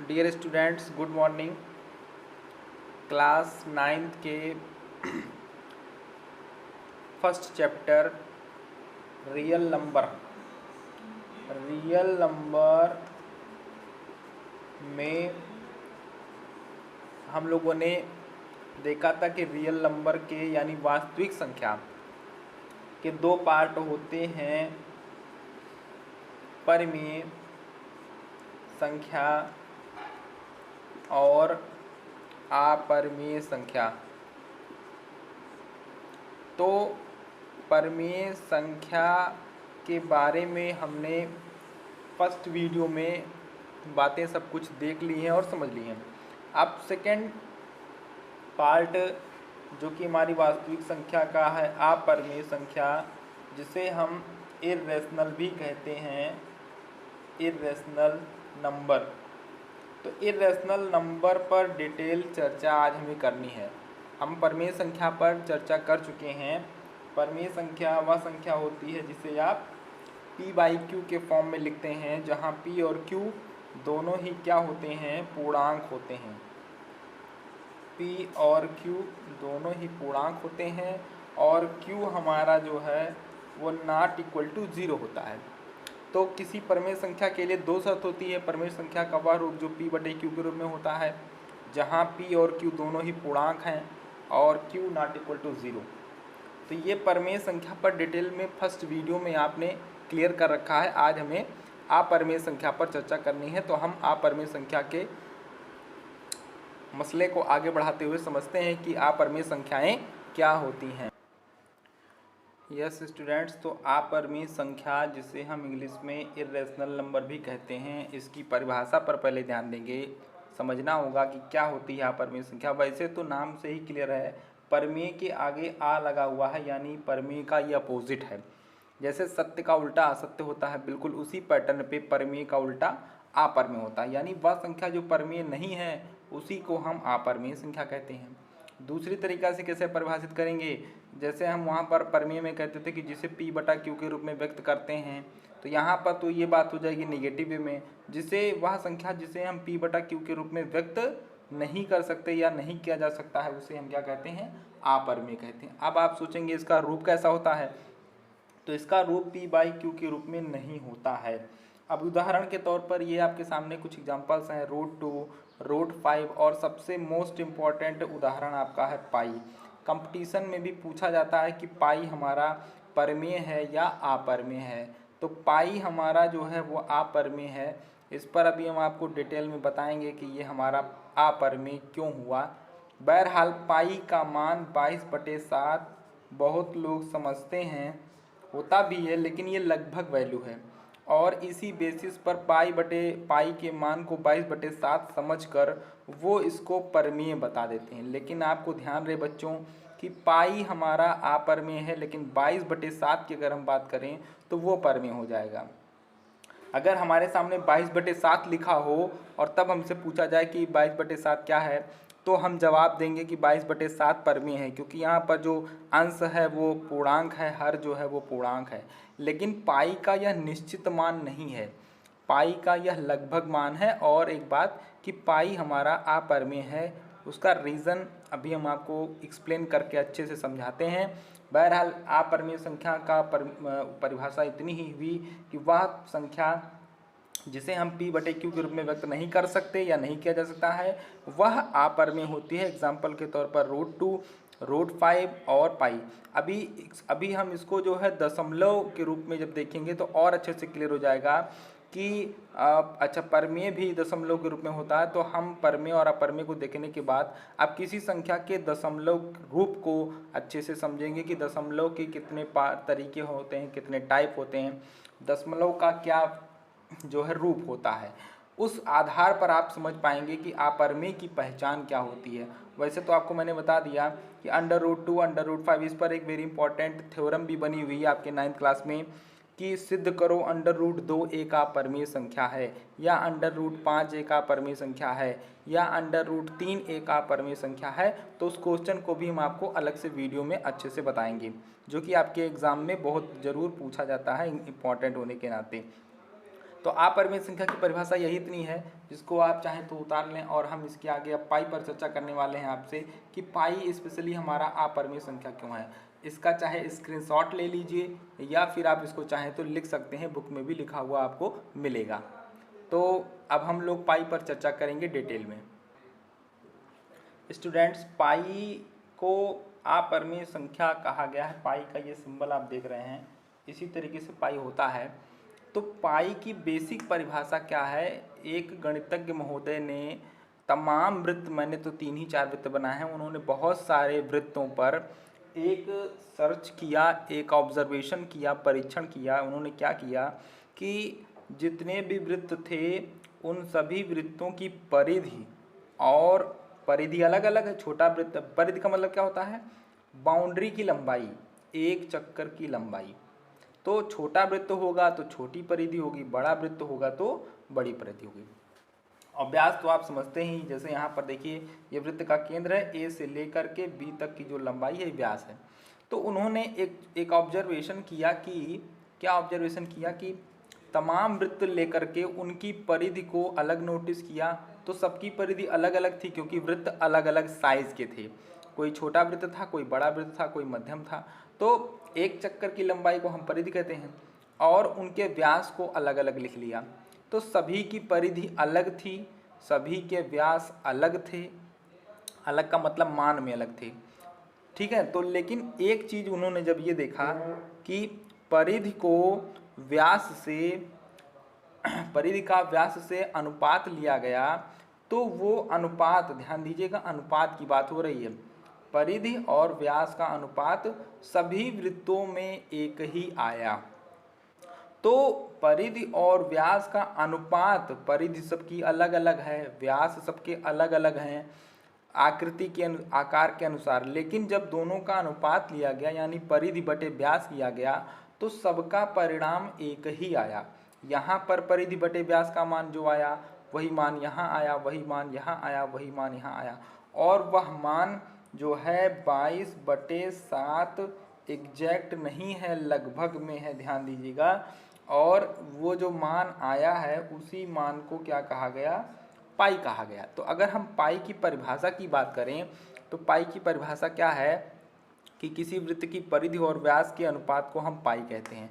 Dear students, good morning. Class 9th के first chapter real number में हम लोगों ने देखा था कि रियल नंबर के यानी वास्तविक संख्या के दो पार्ट होते हैं, परिमेय संख्या और अपरिमेय संख्या। तो परिमेय संख्या के बारे में हमने फर्स्ट वीडियो में बातें सब कुछ देख ली हैं और समझ ली हैं। अब सेकेंड पार्ट जो कि हमारी वास्तविक संख्या का है, अपरिमेय संख्या, जिसे हम इर्रेशनल भी कहते हैं, इर्रेशनल नंबर। तो इर्रेशनल नंबर पर डिटेल चर्चा आज हमें करनी है। हम परिमेय संख्या पर चर्चा कर चुके हैं। परिमेय संख्या वह संख्या होती है जिसे आप p/q के फॉर्म में लिखते हैं, जहां p और q दोनों ही क्या होते हैं, पूर्णांक होते हैं। p और q दोनों ही पूर्णांक होते हैं और q हमारा जो है वो नॉट इक्वल टू 0 होता है। तो किसी परिमेय संख्या के लिए दो शर्त होती है। परिमेय संख्या का वह रूप जो p/q के रूप में होता है, जहाँ p और q दोनों ही पूर्णांक हैं और q नॉट इक्वल टू 0। तो ये परिमेय संख्या पर डिटेल में फर्स्ट वीडियो में आपने क्लियर कर रखा है। आज हमें अपरिमेय संख्या पर चर्चा करनी है। तो हम अपरिमेय संख्या के मसले को आगे बढ़ाते हुए समझते हैं कि अपरिमेय संख्याएं क्या होती हैं। यस स्टूडेंट्स, तो अपरिमेय संख्या जिसे हम इंग्लिश में इर्रेशनल नंबर भी कहते हैं, इसकी परिभाषा पर पहले ध्यान देंगे। समझना होगा कि क्या होती है अपरिमेय संख्या। वैसे तो नाम से ही क्लियर है, परिमेय के आगे आ लगा हुआ है, यानी परिमेय का ये अपोजिट है। जैसे सत्य का उल्टा असत्य होता है, बिल्कुल उसी पैटर्न पे परिमेय का उल्टा अपरिमेय होता है। यानी वह संख्या जो परिमेय नहीं है उसी को हम अपरिमेय संख्या कहते हैं। दूसरी तरीका से कैसे परिभाषित करेंगे, जैसे हम वहाँ पर परिमेय में कहते थे कि जिसे p/q के रूप में व्यक्त करते हैं, तो यहाँ पर तो ये बात हो जाएगी नेगेटिव वे में। जिसे वह संख्या जिसे हम p/q के रूप में व्यक्त नहीं कर सकते या नहीं किया जा सकता है, उसे हम क्या कहते हैं, अपरिमेय कहते हैं। अब आप सोचेंगे इसका रूप कैसा होता है, तो इसका रूप p/q के रूप में नहीं होता है। अब उदाहरण के तौर पर ये आपके सामने कुछ एग्जांपल्स हैं, √2, √5 और सबसे मोस्ट इम्पॉर्टेंट उदाहरण आपका है पाई। कंपटीशन में भी पूछा जाता है कि पाई हमारा परिमेय है या अपरिमेय है। तो पाई हमारा जो है वो अपरिमेय है। इस पर अभी हम आपको डिटेल में बताएंगे कि ये हमारा अपरिमेय क्यों हुआ। बहरहाल पाई का मान 22/7 बहुत लोग समझते हैं, होता भी है, लेकिन ये लगभग वैल्यू है और इसी बेसिस पर पाई के मान को 22/7 समझकर वो इसको परिमेय बता देते हैं। लेकिन आपको ध्यान रहे बच्चों कि पाई हमारा अपरिमेय है, लेकिन 22/7 की अगर हम बात करें तो वो परिमेय हो जाएगा। अगर हमारे सामने 22/7 लिखा हो और तब हमसे पूछा जाए कि 22/7 क्या है, तो हम जवाब देंगे कि 22/7 परिमेय है, क्योंकि यहाँ पर जो अंश है वो पूर्णांक है, हर जो है वो पूर्णांक है। लेकिन पाई का यह निश्चित मान नहीं है, पाई का यह लगभग मान है। और एक बात कि पाई हमारा अपरिमेय है, उसका रीज़न अभी हम आपको एक्सप्लेन करके अच्छे से समझाते हैं। बहरहाल अपरिमेय संख्या का परिभाषा इतनी ही हुई कि वह संख्या जिसे हम p/q के रूप में व्यक्त नहीं कर सकते या नहीं किया जा सकता है, वह अपरिमेय होती है। एग्जाम्पल के तौर पर √2, √5 और पाई। अभी हम इसको जो है दशमलव के रूप में जब देखेंगे तो और अच्छे से क्लियर हो जाएगा कि अच्छा, परिमेय भी दशमलव के रूप में होता है। तो हम परिमेय और अपरिमेय को देखने के बाद अब किसी संख्या के दशमलव रूप को अच्छे से समझेंगे कि दशमलव के कितने तरीके होते हैं, कितने टाइप होते हैं, दशमलव का क्या जो है रूप होता है। उस आधार पर आप समझ पाएंगे कि अपरिमेय की पहचान क्या होती है। वैसे तो आपको मैंने बता दिया कि √2, √5, इस पर एक वेरी इंपॉर्टेंट थ्योरम भी बनी हुई है आपके 9th क्लास में कि सिद्ध करो √2 एक अपरिमेय संख्या है, या √5 एक अपरिमेय संख्या है, या √3 एक अपरिमेय संख्या है। तो उस क्वेश्चन को भी हम आपको अलग से वीडियो में अच्छे से बताएंगे, जो कि आपके एग्जाम में बहुत ज़रूर पूछा जाता है, इंपॉर्टेंट होने के नाते। तो अपरिमेय संख्या की परिभाषा यही इतनी है, जिसको आप चाहें तो उतार लें। और हम इसके आगे अब पाई पर चर्चा करने वाले हैं आपसे कि पाई स्पेशली हमारा अपरिमेय संख्या क्यों है। इसका चाहे स्क्रीनशॉट ले लीजिए या फिर आप इसको चाहें तो लिख सकते हैं, बुक में भी लिखा हुआ आपको मिलेगा। तो अब हम लोग पाई पर चर्चा करेंगे डिटेल में। स्टूडेंट्स, पाई को अपरिमेय संख्या कहा गया है। पाई का ये सिंबल आप देख रहे हैं, इसी तरीके से पाई होता है। तो पाई की बेसिक परिभाषा क्या है? एक गणितज्ञ महोदय ने तमाम वृत्त, मैंने तो 3 ही 4 वृत्त बनाए हैं, उन्होंने बहुत सारे वृत्तों पर एक सर्च किया, एक ऑब्जर्वेशन किया, परीक्षण किया। उन्होंने क्या किया कि जितने भी वृत्त थे उन सभी वृत्तों की परिधि, और परिधि अलग अलग है। छोटा वृत्त, परिधि का मतलब क्या होता है? बाउंड्री की लंबाई, एक चक्कर की लंबाई। तो छोटा वृत्त होगा तो छोटी परिधि होगी, बड़ा वृत्त होगा तो बड़ी परिधि होगी। और व्यास तो आप समझते ही, जैसे यहाँ पर देखिए ये वृत्त का केंद्र है, ए से लेकर के बी तक की जो लंबाई है व्यास है। तो उन्होंने एक ऑब्जर्वेशन किया कि क्या ऑब्जर्वेशन किया कि तमाम वृत्त लेकर के उनकी परिधि को अलग नोटिस किया। तो सबकी परिधि अलग अलग थी, क्योंकि वृत्त अलग अलग साइज के थे। कोई छोटा वृत्त था, कोई बड़ा वृत्त था, कोई मध्यम था। तो एक चक्कर की लंबाई को हम परिधि कहते हैं, और उनके व्यास को अलग अलग लिख लिया। तो सभी की परिधि अलग थी, सभी के व्यास अलग थे। अलग का मतलब मान में अलग थे, ठीक है। तो लेकिन एक चीज उन्होंने जब ये देखा कि परिधि को व्यास से परिधि का व्यास से अनुपात लिया गया, तो वो अनुपात, ध्यान दीजिएगा, अनुपात की बात हो रही है। परिधि और व्यास का अनुपात सभी वृत्तों में एक ही आया। तो परिधि और व्यास का अनुपात, परिधि सबकी अलग अलग है, व्यास सबके अलग अलग हैं आकृति के आकार के अनुसार, लेकिन जब दोनों का अनुपात लिया गया यानी परिधि बटे व्यास किया गया, तो सबका परिणाम एक ही आया। यहाँ पर परिधि बटे व्यास का मान जो आया वही मान यहाँ आया, वही मान यहाँ आया, वही मान यहाँ आया। और वह मान जो है 22/7 एग्जैक्ट नहीं है, लगभग में है, ध्यान दीजिएगा। और वो जो मान आया है उसी मान को क्या कहा गया? पाई कहा गया। तो अगर हम पाई की परिभाषा की बात करें तो पाई की परिभाषा क्या है कि किसी वृत्त की परिधि और व्यास के अनुपात को हम पाई कहते हैं।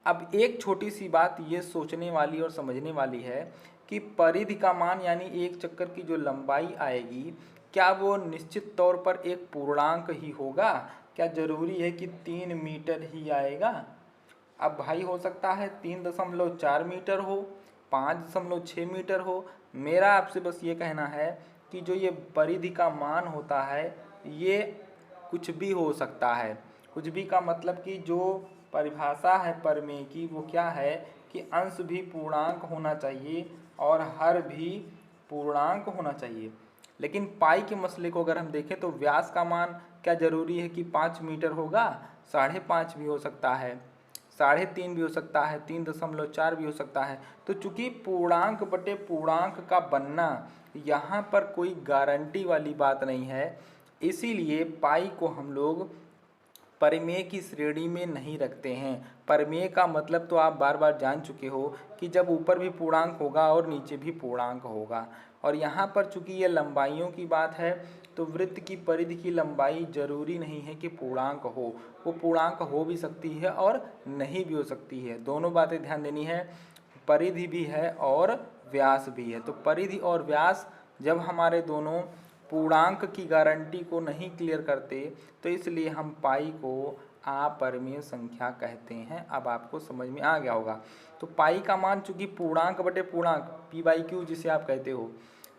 अब एक छोटी सी बात ये सोचने वाली और समझने वाली है कि परिधि का मान यानी एक चक्कर की जो लंबाई आएगी, क्या वो निश्चित तौर पर एक पूर्णांक ही होगा? क्या जरूरी है कि 3 मीटर ही आएगा? अब भाई हो सकता है 3.4 मीटर हो, 5.6 मीटर हो। मेरा आपसे बस ये कहना है कि जो ये परिधि का मान होता है ये कुछ भी हो सकता है। कुछ भी का मतलब कि जो परिभाषा है परिमेय की वो क्या है कि अंश भी पूर्णांक होना चाहिए और हर भी पूर्णांक होना चाहिए। लेकिन पाई के मसले को अगर हम देखें तो व्यास का मान क्या जरूरी है कि 5 मीटर होगा? 5.5 भी हो सकता है, 3.5 भी हो सकता है, 3.4 भी हो सकता है। तो चूंकि पूर्णांक बटे पूर्णांक का बनना यहाँ पर कोई गारंटी वाली बात नहीं है, इसीलिए पाई को हम लोग परिमेय की श्रेणी में नहीं रखते हैं। परिमेय का मतलब तो आप बार बार जान चुके हो कि जब ऊपर भी पूर्णांक होगा और नीचे भी पूर्णांक होगा। और यहाँ पर चूंकि ये लंबाइयों की बात है तो वृत्त की परिधि की लंबाई जरूरी नहीं है कि पूर्णांक हो, वो पूर्णांक हो भी सकती है और नहीं भी हो सकती है। दोनों बातें ध्यान देनी है, परिधि भी है और व्यास भी है। तो परिधि और व्यास जब हमारे दोनों पूर्णांक की गारंटी को नहीं क्लियर करते तो इसलिए हम पाई को अपरिमेय संख्या कहते हैं। अब आपको समझ में आ गया होगा। तो पाई का मान चूंकि पूर्णांक बटे पूर्णांक P/Q जिसे आप कहते हो,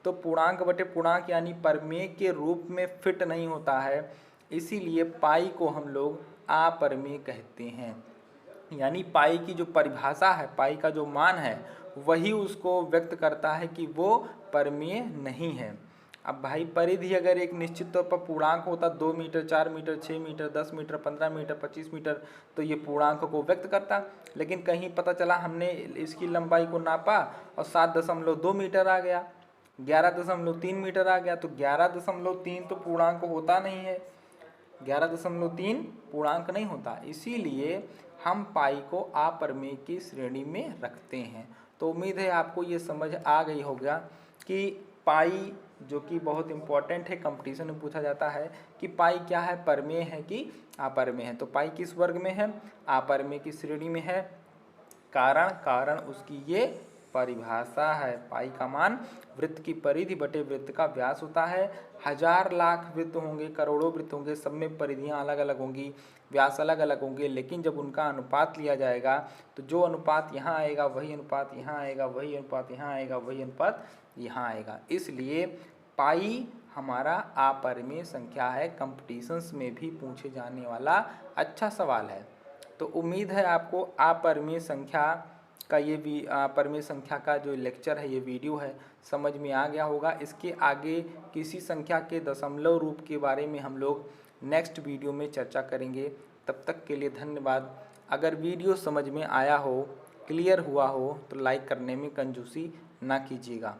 तो पूर्णांक बटे पूर्णांक यानी परिमेय के रूप में फिट नहीं होता है, इसीलिए पाई को हम लोग अपरिमेय कहते हैं। यानी पाई की जो परिभाषा है, पाई का जो मान है वही उसको व्यक्त करता है कि वो परिमेय नहीं है। अब भाई परिधि अगर एक निश्चित तौर पर पूर्णांक होता 2 metre, 4 metre, 6 metre, 10 metre, 15 metre, 25 metre, तो ये पूर्णांक को व्यक्त करता। लेकिन कहीं पता चला हमने इसकी लंबाई को नापा और 7.2 मीटर आ गया, 11.3 मीटर आ गया। तो 11.3 तो पूर्णांक होता नहीं है, 11.3 पूर्णांक नहीं होता, इसीलिए हम पाई को अपरिमेय की श्रेणी में रखते हैं। तो उम्मीद है आपको ये समझ आ गई होगा कि पाई जो कि बहुत इंपॉर्टेंट है, कंपटीशन में पूछा जाता है कि पाई क्या है, परमेय है कि अपरमेय है। तो पाई किस वर्ग में है, अपरमेय की श्रेणी में है। कारण उसकी ये परिभाषा है। पाई का मान वृत्त की परिधि बटे वृत्त का व्यास होता है। हजार लाख वृत्त होंगे, करोड़ों वृत्त होंगे, सब में परिधियाँ अलग अलग होंगी, व्यास अलग अलग होंगे, लेकिन जब उनका अनुपात लिया जाएगा तो जो अनुपात यहाँ आएगा वही अनुपात यहाँ आएगा, वही अनुपात यहाँ आएगा, वही अनुपात यहाँ आएगा। इसलिए पाई हमारा अपरिमेय संख्या है, कंपटीशंस में भी पूछे जाने वाला अच्छा सवाल है। तो उम्मीद है आपको अपरिमेय संख्या का ये भी अपरिमेय संख्या का जो लेक्चर है, ये वीडियो है, समझ में आ गया होगा। इसके आगे किसी संख्या के दशमलव रूप के बारे में हम लोग नेक्स्ट वीडियो में चर्चा करेंगे। तब तक के लिए धन्यवाद। अगर वीडियो समझ में आया हो, क्लियर हुआ हो, तो लाइक करने में कंजूसी ना कीजिएगा।